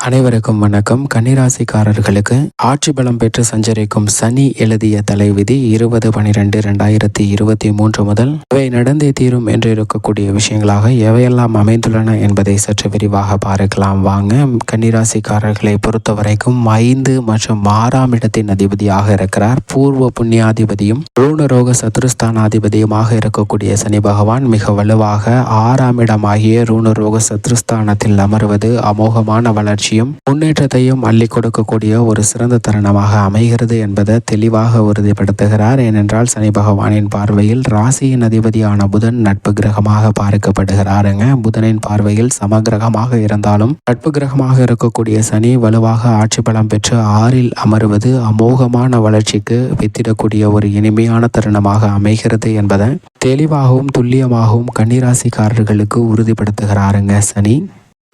அனைவருக்கும் வணக்கம். கன்னிராசிக்காரர்களுக்கு ஆட்சி பலம் பெற்று சஞ்சரிக்கும் சனி எழுதிய தலைவிதி 20/12/2023 முதல் இவை நடந்தே தீரும் என்று இருக்கக்கூடிய விஷயங்களாக எவையெல்லாம் அமைந்துள்ளன என்பதை சற்று விரிவாக பார்க்கலாம் வாங்க. கன்னிராசிக்காரர்களை பொறுத்த வரைக்கும் 5 மற்றும் 6ஆம் இடத்தின் அதிபதியாக இருக்கிறார். பூர்வ புண்ணியாதிபதியும் ரூணரோக சத்ருஸ்தானாதிபதியுமாக இருக்கக்கூடிய சனி பகவான் மிக வலுவாக 6ஆம் இடமாகிய ரூணரோக சத்ருஸ்தானத்தில் அமர்வது அமோகமான வளர்ச்சி முன்னேற்றத்தையும் அள்ளி கொடுக்கக்கூடிய ஒரு சிறந்த தருணமாக அமைகிறது என்பதை தெளிவாக உறுதிப்படுத்துகிறார். ஏனென்றால் சனி பகவானின் பார்வையில் ராசியின் அதிபதியான புதன் நட்பு கிரகமாக பார்க்கப்படுகிறாருங்க. புதனின் பார்வையில் சமகிரகமாக இருந்தாலும் நட்பு கிரகமாக இருக்கக்கூடிய சனி வலுவாக ஆட்சி பலம் பெற்று 6இல் அமர்வது அமோகமான வளர்ச்சிக்கு வித்திடக்கூடிய ஒரு இனிமையான தருணமாக அமைகிறது என்பதை தெளிவாகவும் துல்லியமாகவும் கன்னிராசிக்காரர்களுக்கு உறுதிப்படுத்துகிறாருங்க சனி.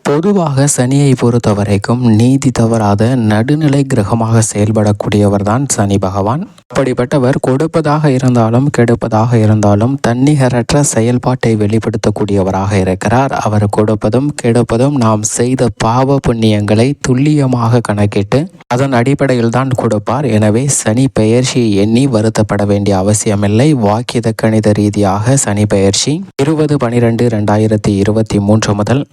பொதுவாக சனியை பொறுத்த வரைக்கும் நீதி தவறாத நடுநிலை கிரகமாக செயல்படக்கூடியவர் தான் சனி பகவான். அப்படிப்பட்டவர் கொடுப்பதாக இருந்தாலும் கெடுப்பதாக இருந்தாலும் தன்னிகரற்ற செயல்பாட்டை வெளிப்படுத்தக்கூடியவராக இருக்கிறார். அவர் கொடுப்பதும் கெடுப்பதும் நாம் செய்த பாவ புண்ணியங்களை துல்லியமாக கணக்கிட்டு அதன் அடிப்படையில் தான் கொடுப்பார். எனவே சனி பெயர்ச்சியை எண்ணி வருத்தப்பட வேண்டிய அவசியமில்லை. வாக்கியத கணித ரீதியாக சனி பெயர்ச்சி 20/12/2023 முதல்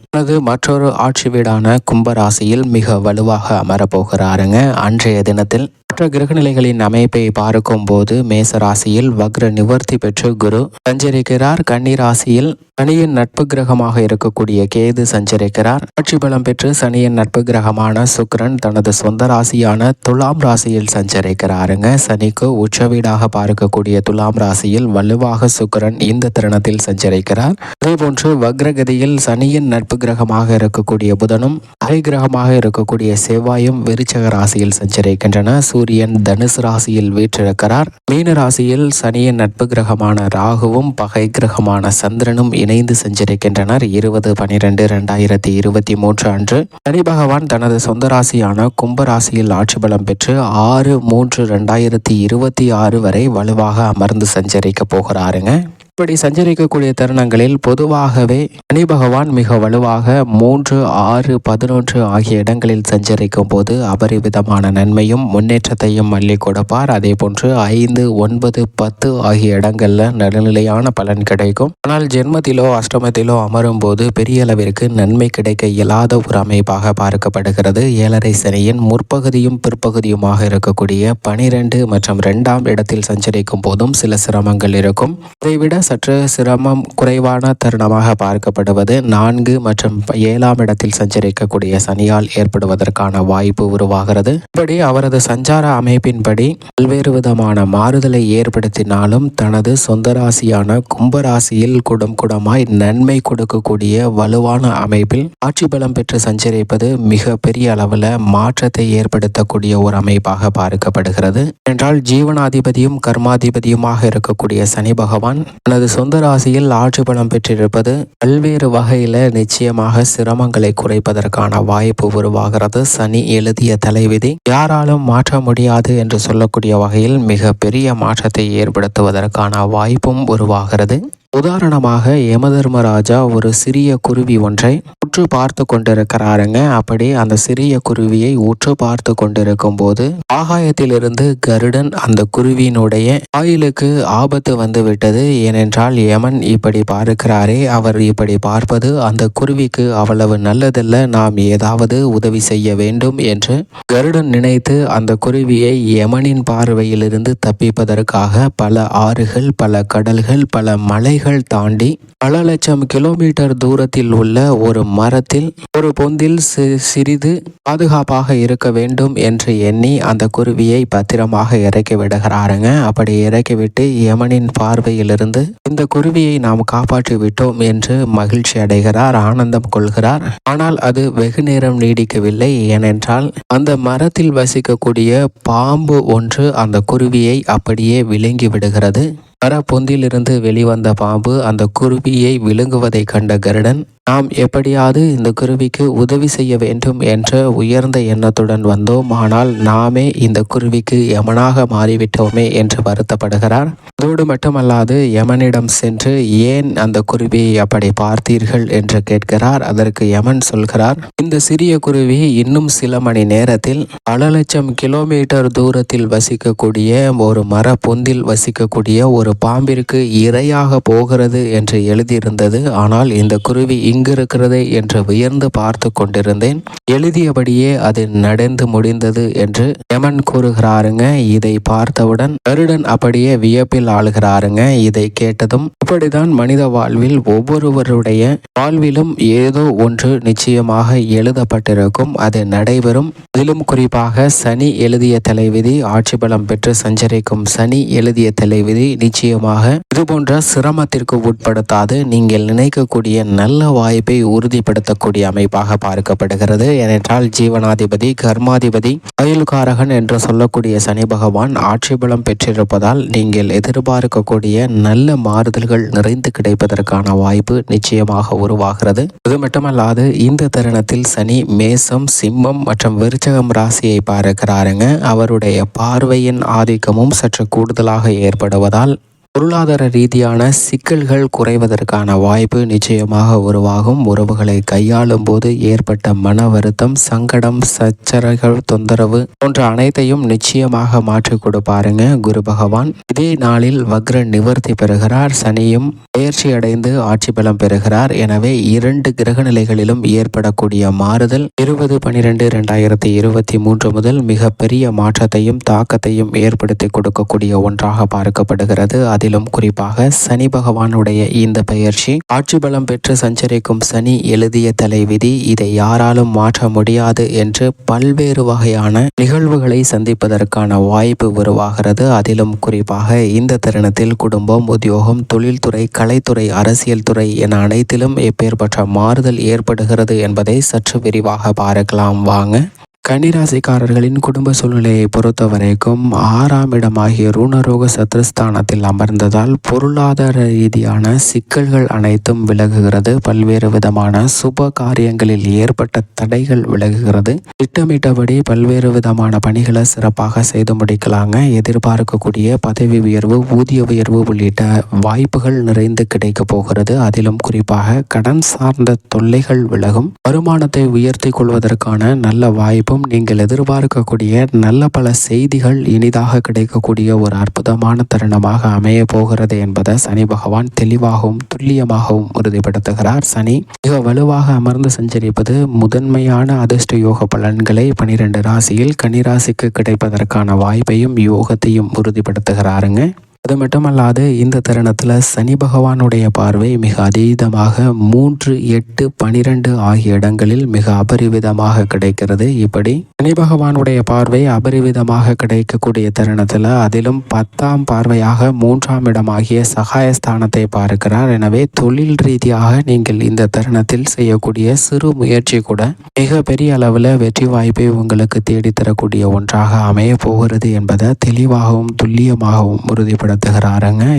மற்றொரு ஆட்சி வீடான கும்பராசியில் மிக வலுவாக அமரப்போகிறாருங்க. அன்றைய தினத்தில் மற்ற கிரகநிலைகளின் அமைப்பை பார்க்கும் போது மேசராசியில் வக்ர நிவர்த்தி பெற்று குரு சஞ்சரிக்கிறார். கன்னிராசியில் சனியின் நட்பு கிரகமாக இருக்கக்கூடிய கேது சஞ்சரிக்கிறார். ஆட்சி பலம் பெற்று சனியின் நட்பு கிரகமான சுக்கிரன் தனது சொந்த ராசியான துலாம் ராசியில் சஞ்சரிக்கிறாருங்க. சனிக்கு உச்ச வீடாக பார்க்கக்கூடிய துலாம் ராசியில் வலுவாக சுக்கிரன் இந்த தருணத்தில் சஞ்சரிக்கிறார். அதேபோன்று வக்ரகதியில் சனியின் நட்பு கிரகமாக இருக்கக்கூடிய புதனும் அரை கிரகமாக இருக்கக்கூடிய செவ்வாயும் விருச்சக ராசியில் சஞ்சரிக்கின்றன. சூரியன் தனுசு ராசியில் வீற்றிருக்கிறார். மீன ராசியில் சனியின் நட்பு கிரகமான ராகுவும் பகை கிரகமான சந்திரனும் இணைந்து சஞ்சரிக்கின்றனர். 20/12/2023 அன்று சனி பகவான் தனது சொந்த ராசியான கும்ப ராசியில் ஆட்சி பலம் பெற்று 6/3/2026 வரை வலுவாக அமர்ந்து சஞ்சரிக்க போகிறாருங்க. இப்படி சஞ்சரிக்கக்கூடிய தருணங்களில் பொதுவாகவே சனி பகவான் மிக வலுவாக 3, 6, 11 ஆகிய இடங்களில் சஞ்சரிக்கும் போது அபரிவிதமான நன்மையும் முன்னேற்றத்தையும் அள்ளி கொடுப்பார். அதே போன்று 5, 9, 10 ஆகிய இடங்கள்ல நடுநிலையான பலன் கிடைக்கும். ஆனால் ஜென்மத்திலோ அஷ்டமத்திலோ அமரும் போது பெரிய அளவிற்கு நன்மை கிடைக்க இயலாத ஒரு அமைப்பாக பார்க்கப்படுகிறது. 7.5 சனியின் முற்பகுதியும் பிற்பகுதியுமாக இருக்கக்கூடிய 12 மற்றும் 2ஆம் இடத்தில் சஞ்சரிக்கும் போதும் சில சிரமங்கள் இருக்கும். இதைவிட சற்று சிரமம் குறைவான தருணமாக பார்க்கப்படுவது 4 மற்றும் 7ஆம் இடத்தில் சஞ்சரிக்கக்கூடிய சனியால் ஏற்படுவதற்கான வாய்ப்பு உருவாகிறது. இப்படி அவரது சஞ்சார அமைப்பின்படி பல்வேறு விதமான மாறுதலை ஏற்படுத்தினாலும் தனது சொந்த ராசியான கும்பராசியில் குடமாய் நன்மை கொடுக்கக்கூடிய வலுவான அமைப்பில் ஆட்சி பலம் பெற்று சஞ்சரிப்பது மிக பெரிய அளவில் மாற்றத்தை ஏற்படுத்தக்கூடிய ஒரு அமைப்பாக பார்க்கப்படுகிறது. என்றால் ஜீவனாதிபதியும் கர்மாதிபதியுமாக இருக்கக்கூடிய சனி பகவான் தனது சொந்த ராசியில் ஆட்சி பலம் பெற்றிருப்பது பல்வேறு வகையில நிச்சயமாக சிரமங்களை குறைப்பதற்கான வாய்ப்பு உருவாகிறது. சனி எழுதிய தலைவிதி யாராலும் மாற்ற முடியாது என்று சொல்லக்கூடிய வகையில் மிக பெரிய மாற்றத்தை ஏற்படுத்துவதற்கான வாய்ப்பும் உருவாகிறது. உதாரணமாக யமதர்மராஜா ஒரு சிறிய குருவி ஒன்றை உற்று பார்த்து கொண்டிருக்கிறாருங்க. அப்படி அந்த சிறிய குருவியை உற்று பார்த்து கொண்டிருக்கும் போது ஆகாயத்திலிருந்து கருடன் அந்த குருவியினுடைய ஆயுளுக்கு ஆபத்து வந்து விட்டது. ஏனென்றால் யமன் இப்படி பார்க்கிறாரே, அவர் இப்படி பார்ப்பது அந்த குருவிக்கு அவ்வளவு நல்லதல்ல, நாம் ஏதாவது உதவி செய்ய வேண்டும் என்று கருடன் நினைத்து அந்த குருவியை யமனின் பார்வையிலிருந்து தப்பிப்பதற்காக பல ஆறுகள், பல கடல்கள், பல மலை தாண்டி பல லட்சம் கிலோமீட்டர் தூரத்தில் உள்ள ஒரு மரத்தில் ஒரு பொந்தில் சிறிது பாதுகாப்பாக இருக்க வேண்டும் என்று எண்ணி அந்த குருவியை பத்திரமாக இறக்கி விடுகிறாருங்க. அப்படி இறக்கிவிட்டு யமனின் பார்வையிலிருந்து இந்த குருவியை நாம் காப்பாற்றி விட்டோம் என்று மகிழ்ச்சி அடைகிறார், ஆனந்தம் கொள்கிறார். ஆனால் அது வெகு நேரம் நீடிக்கவில்லை. ஏனென்றால் அந்த மரத்தில் வசிக்கக்கூடிய பாம்பு ஒன்று அந்த குருவியை அப்படியே விழுங்கி விடுகிறது. மர பொந்திலிருந்து வெளிவந்த பாம்பு அந்த குருவியை விழுங்குவதை கண்ட கருடன் நாம் எப்படியாவது இந்த குருவிக்கு உதவி செய்ய வேண்டும் என்ற உயர்ந்த எண்ணத்துடன் வந்தோம். ஆனால் நாமே இந்த குருவிக்கு யமனாக மாறிவிட்டோமே என்று வருத்தப்படுகிறார். அதோடு மட்டுமல்லாது யமனிடம் சென்று ஏன் அந்த குருவியை அப்படி பார்த்தீர்கள் என்று கேட்கிறார். அதற்கு யமன் சொல்கிறார், இந்த சிறிய குருவி இன்னும் சில மணி நேரத்தில் பல லட்சம் கிலோமீட்டர் தூரத்தில் வசிக்கக்கூடிய ஒரு மர பொந்தில் வசிக்கக்கூடிய ஒரு பாம்பிற்கு இரையாக போகிறது என்று எழுதியிருந்தது. ஆனால் இந்த குருவி இங்கு இருக்கிறது என்று வியர்ந்து பார்த்து கொண்டிருந்தேன். எழுதியபடியே அது நடந்து முடிந்தது என்று யமன் கூறுகிறாருங்க. இதை பார்த்தவுடன் கருடன் அப்படியே வியப்பில் ஆளுகிறாருங்க. இதை கேட்டதும் இப்படிதான் மனித வாழ்வில் ஒவ்வொருவருடைய வாழ்விலும் ஏதோ ஒன்று நிச்சயமாக எழுதப்பட்டிருக்கும், அது நடைபெறும். அதிலும் குறிப்பாக சனி எழுதிய தலைவிதி, ஆட்சி பலம் பெற்று சஞ்சரிக்கும் சனி எழுதிய தலைவிதி நிச்சயமாக இதுபோன்ற சிரமத்திற்கு உட்படுத்தாது நீங்கள் நினைக்கக்கூடிய நல்ல வாய்ப்பை உறுதிப்படுத்தக்கூடிய அமைப்பாக பார்க்கப்படுகிறது. ஏனென்றால் ஜீவனாதிபதி, கர்மாதிபதி, ஆயுள்காரகன் என்று சொல்லக்கூடிய சனி பகவான் ஆட்சி பலம் பெற்றிருப்பதால் நீங்கள் எதிர்பார்க்கக்கூடிய நல்ல மாறுதல்கள் நிறைந்து கிடைப்பதற்கான வாய்ப்பு நிச்சயமாக உருவாகிறது. அது மட்டுமல்லாது இந்த தருணத்தில் சனி மேசம், சிம்மம் மற்றும் விருச்சகம் ராசியை பார்க்கிறாருங்க. அவருடைய பார்வையின் ஆதிக்கமும் சற்று கூடுதலாக ஏற்படுவதால் பொருளாதார ரீதியான சிக்கல்கள் குறைவதற்கான வாய்ப்பு நிச்சயமாக உருவாகும். உறவுகளை கையாளும் போது ஏற்பட்ட மன வருத்தம், சங்கடம், சச்சரவுகள், தொந்தரவு போன்ற அனைத்தையும் நிச்சயமாக மாற்றி கொடுப்பாருங்க குரு பகவான். இதே நாளில் வக்ர நிவர்த்தி பெறுகிறார். சனியும் பயிற்சி அடைந்து ஆட்சி பலம் பெறுகிறார். எனவே 2 கிரக நிலைகளிலும் ஏற்படக்கூடிய மாறுதல் 20/12/2023 முதல் மிக பெரிய மாற்றத்தையும் தாக்கத்தையும் ஏற்படுத்தி கொடுக்கக்கூடிய ஒன்றாக பார்க்கப்படுகிறது. அதிலும் குறிப்பாக சனி பகவானுடைய இந்த பெயர்ச்சி ஆட்சி பலம் பெற்று சஞ்சரிக்கும் சனி எழுதிய தலைவிதி, இதை யாராலும் மாற்ற முடியாது என்று பல்வேறு வகையான நிகழ்வுகளை சந்திப்பதற்கான வாய்ப்பு உருவாகிறது. அதிலும் குறிப்பாக இந்த தருணத்தில் குடும்பம், உத்தியோகம், தொழில்துறை, கலைத்துறை, அரசியல் துறை என அனைத்திலும் எப்பேற்பட்ட மாறுதல் ஏற்படுகிறது என்பதை சற்று விரிவாக பார்க்கலாம் வாங்க. கன்னிராசிக்காரர்களின் குடும்ப சூழ்நிலையை பொறுத்த வரைக்கும் 6ஆம் இடமாகிய ருணரோக சத்ருஸ்தானத்தில் அமர்ந்ததால் பொருளாதார ரீதியான சிக்கல்கள் அனைத்தும் விலகுகிறது. பல்வேறு விதமான சுப காரியங்களில் ஏற்பட்ட தடைகள் விலகுகிறது. திட்டமிட்டபடி பல்வேறு விதமான பணிகளை சிறப்பாக செய்து முடிக்கலாங்க. எதிர்பார்க்கக்கூடிய பதவி உயர்வு, ஊதிய உயர்வு உள்ளிட்ட வாய்ப்புகள் நிறைந்து கிடைக்க போகிறது. அதிலும் குறிப்பாக கடன் சார்ந்த தொல்லைகள் விலகும். வருமானத்தை உயர்த்தி கொள்வதற்கான நல்ல வாய்ப்பு, நீங்கள் எதிர்பார்க்கக்கூடிய நல்ல பல செய்திகள் இனிதாக கிடைக்கக்கூடிய ஒரு அற்புதமான தருணமாக அமைய போகிறது என்பதை சனி பகவான் தெளிவாகவும் துல்லியமாகவும் உறுதிப்படுத்துகிறார். சனி மிக வலுவாக அமர்ந்து சஞ்சரிப்பது முதன்மையான அதிர்ஷ்ட யோக பலன்களை 12 ராசியில் கன்னிராசிக்கு கிடைப்பதற்கான வாய்ப்பையும் யோகத்தையும் உறுதிப்படுத்துகிறாருங்க. அது மட்டுமல்லாது இந்த தருணத்தில் சனி பகவானுடைய பார்வை மிக அதீதமாக 3, 8, 12 ஆகிய இடங்களில் மிக அபரிவிதமாக கிடைக்கிறது. இப்படி சனி பகவானுடைய பார்வை அபரிவிதமாக கிடைக்கக்கூடிய தருணத்தில் அதிலும் 10ஆம் பார்வையாக 3ஆம் இடமாகிய சகாயஸ்தானத்தை பார்க்கிறார். எனவே தொழில் ரீதியாக நீங்கள் இந்த தருணத்தில் செய்யக்கூடிய சிறு முயற்சி கூட மிக பெரிய அளவில் வெற்றி வாய்ப்பை உங்களுக்கு தேடித்தரக்கூடிய ஒன்றாக அமைய போகிறது என்பதை தெளிவாகவும் துல்லியமாகவும் உறுதிப்படுத்துகிறாருங்க.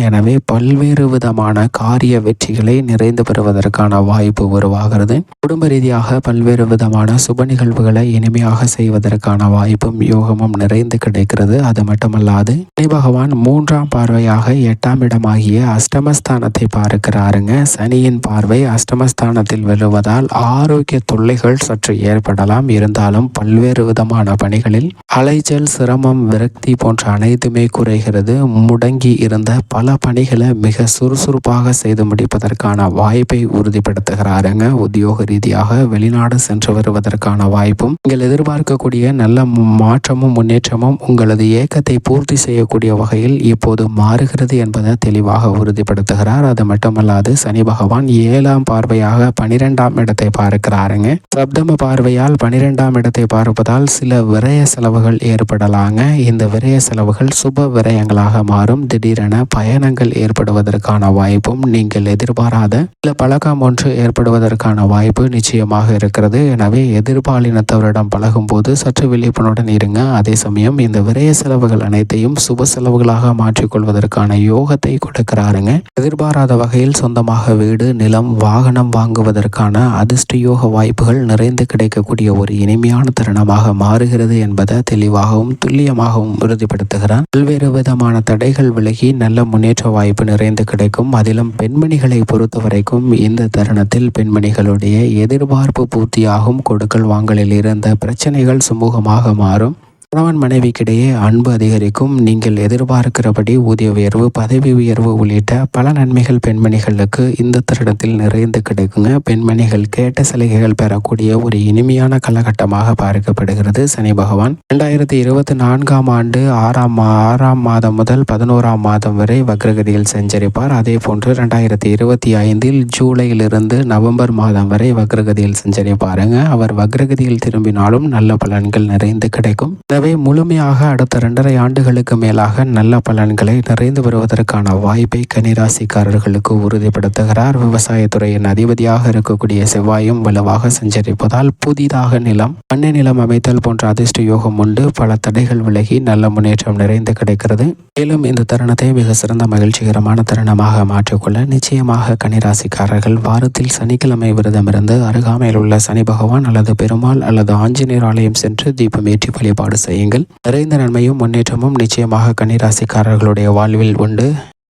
எனவே பல்வேறு விதமான காரிய வெற்றிகளை நிறைந்து பெறுவதற்கான வாய்ப்பு உருவாகிறது. குடும்ப ரீதியாக பல்வேறு விதமான சுப நிகழ்வுகளை இனிமையாக செய்வதற்கான வாய்ப்பும் யோகமும் நிறைந்து கிடைக்கிறது. அது மட்டுமல்லாது சனி பகவான் 3ஆம் பார்வையாக 8ஆம் இடமாகிய அஷ்டமஸ்தானத்தை பார்க்கிறாருங்க. சனியின் பார்வை அஷ்டமஸ்தானத்தில் விழுவதால் ஆரோக்கிய தொல்லைகள் சற்று ஏற்படலாம். இருந்தாலும் பல்வேறு விதமான பணிகளில் அலைச்சல், சிரமம், விரக்தி போன்ற அனைத்துமே குறைகிறது. முடங்கி இருந்த பல பணிகளை மிக சுறுசுறுப்பாக செய்து முடிப்பதற்கான வாய்ப்பை உறுதிப்படுத்துகிறாருங்க. உத்தியோக ரீதியாக வெளிநாடு சென்று வருவதற்கான வாய்ப்பும், நீங்கள் எதிர்பார்க்கக்கூடிய நல்ல மாற்றமும் முன்னேற்றமும் உங்களது ஏக்கத்தை பூர்த்தி செய்யக்கூடிய வகையில் இப்போது மாறுகிறது என்பதை தெளிவாக உறுதிப்படுத்துகிறார். அது மட்டுமல்லாது சனி பகவான் 7ஆம் பார்வையாக 12ஆம் இடத்தை பார்க்கிறாருங்க. சப்தம பார்வையால் 12ஆம் இடத்தை பார்ப்பதால் சில விரய செலவுகள் ஏற்படலாங்க. இந்த விரய செலவுகள் சுப விரயங்களாக மாறும். திடீரென பயணங்கள் ஏற்படுவதற்கான வாய்ப்பும், நீங்கள் எதிர்பாராத சில பழக்கம் ஒன்று ஏற்படுவதற்கான வாய்ப்பு நிச்சயமாக இருக்கிறது. எனவே எதிர்பாலினத்தவரிடம் பழகும் போது சற்று விழிப்புணர்வுடன் இருங்க. அதே சமயம் இந்த விரய செலவுகள் அனைத்தையும் சுப செலவுகளாக மாற்றிக்கொள்வதற்கான யோகத்தை கொடுக்கிறாருங்க. எதிர்பாராத வகையில் சொந்தமாக வீடு, நிலம், வாகனம் வாங்குவதற்கான அதிர்ஷ்ட யோக வாய்ப்புகள் நிறைந்து கிடைக்கக்கூடிய ஒரு இனிமையான தருணமாக மாறுகிறது என்பதை தெளிவாகவும் துல்லியமாகவும் உறுதிப்படுத்துகிறார். பல்வேறு விதமான தடைகள் விலகி நல்ல முன்னேற்ற வாய்ப்பு நிறைந்து கிடைக்கும். அதிலும் பெண்மணிகளை பொறுத்தவரைக்கும் இந்த தருணத்தில் பெண்மணிகளுடைய எதிர்பார்ப்பு பூர்த்தியாகும். கொடுக்கல் வாங்கலில் இருந்த பிரச்சனைகள் சுமூகமாக மாறும். கணவன் மனைவிக்கிடையே அன்பு அதிகரிக்கும். நீங்கள் எதிர்பார்க்கிறபடி ஊதிய உயர்வு, பதவி உயர்வு உள்ளிட்ட பல நன்மைகள் பெண்மணிகளுக்கு இந்த தருணத்தில் நிறைந்து கிடைக்குங்க. பெண்மணிகள் கேட்ட சலுகைகள் பெறக்கூடிய ஒரு இனிமையான காலகட்டமாக பார்க்கப்படுகிறது. சனி பகவான் 2024ஆம் ஆண்டு ஆறாம் மாதம் முதல் 11ஆம் மாதம் வரை வக்ரகதியில் சஞ்சரிப்பார். அதே போன்று 2025 ஜூலையிலிருந்து நவம்பர் மாதம் வரை வக்ரகதியில் சஞ்சரிப்பாருங்க. அவர் வக்ரகதியில் திரும்பினாலும் நல்ல பலன்கள் நிறைந்து கிடைக்கும். எனவே முழுமையாக அடுத்த 2.5 ஆண்டுகளுக்கு மேலாக நல்ல பலன்களை நிறைந்து வருவதற்கான வாய்ப்பை கன்னிராசிக்காரர்களுக்கு உறுதிப்படுத்துகிறார். விவசாயத்துறையின் அதிபதியாக இருக்கக்கூடிய செவ்வாயும் வலுவாக சஞ்சரிப்பதால் புதிதாக நிலம், பண்ணை நிலம் அமைத்தல் போன்ற அதிர்ஷ்ட யோகம் உண்டு. பல தடைகள் விலகி நல்ல முன்னேற்றம் நிறைந்து கிடைக்கிறது. மேலும் இந்த தருணத்தை மிக சிறந்த மகிழ்ச்சிகரமான தருணமாக மாற்றிக்கொள்ள நிச்சயமாக கன்னிராசிக்காரர்கள் வாரத்தில் சனிக்கிழமை விரதமிருந்து அருகாமையில் உள்ள சனி பகவான் அல்லது பெருமாள் அல்லது ஆஞ்சநேயர் ஆலயம் சென்று தீபமேற்றி வழிபாடு செய்யுங்கள். நிறைந்த நன்மையும் முன்னேற்றமும் நிச்சயமாக கன்னிராசிக்காரர்களுடைய வாழ்வில் உண்டு.